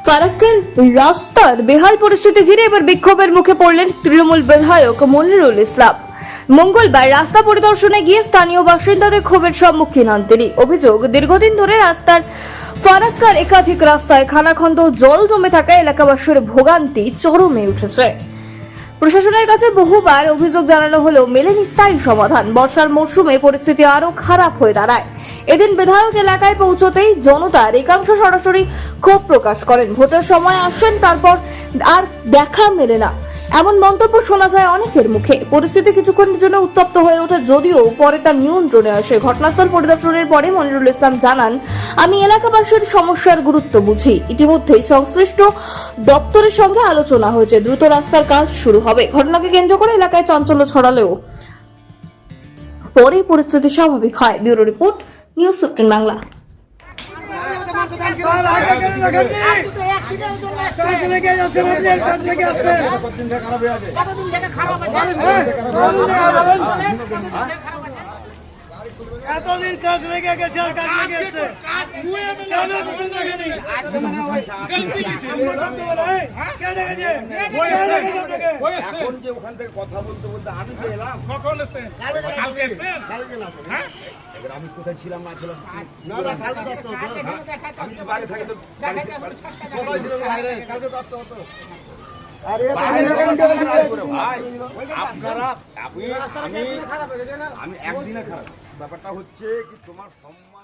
ফারাক্কার রাস্তার বেহাল পরিস্থিতি ঘিরে এবার বিক্ষোভের মুখে পড়লেন তৃণমূল বিধায়ক মনিরুল ইসলাম। মঙ্গলবার রাস্তা পরিদর্শনে গিয়ে স্থানীয় বাসিন্দাদের ক্ষোভের সম্মুখীন হন তিনি। অভিযোগ, দীর্ঘদিন ধরে রাস্তার ফারাক্কার একাধিক রাস্তায় খানাখন্দ জল জমে থাকা এলাকাবাসীর ভোগান্তি চরমে উঠেছে। প্রশাসনের কাছে বহুবার অভিযোগ জানানো হলেও মেলেনি স্থায়ী সমাধান। বর্ষার মরশুমে পরিস্থিতি আরো খারাপ হয়ে দাঁড়ায়। এদিন বিধায়ক এলাকায় পৌঁছতেই জনতার একাংশ সরাসরি ক্ষোভ প্রকাশ করেন। ভোটের সময় আসেন, তারপর আর দেখা মেলে না, এমন মন্তব্য শোনা যায় অনেকের মুখে। পরিস্থিতি কিছুক্ষণের জন্য উত্তপ্ত হয়ে ওঠে, যদিও পরে তা নিয়ন্ত্রণে আসে। ঘটনাস্থল পরিদর্শনের পরে মনিরুল ইসলাম জানান, আমি এলাকাবাসীর সমস্যার গুরুত্ব বুঝি। ইতিমধ্যেই সংশ্লিষ্ট দপ্তরের সঙ্গে আলোচনা হয়েছে, দ্রুত রাস্তার কাজ শুরু হবে। ঘটনাকে কেন্দ্র করে এলাকায় চাঞ্চল্য ছড়ালেও পরে পরিস্থিতি স্বাভাবিক হয়। Bureau report, news 15 Bangla. এতদিন কাজ লেগে গেছে আর কাজ লেগে গেছে এখন যে ওখান থেকে কথা বলতে বলতে আমি যে এলাম এবার আমি কোথায় ছিলাম না ছিলাম আমি তো বাইরে থাকি তো আপনারা আমি একদিনে খারাপ। ব্যাপারটা হচ্ছে কি তোমার সম্মান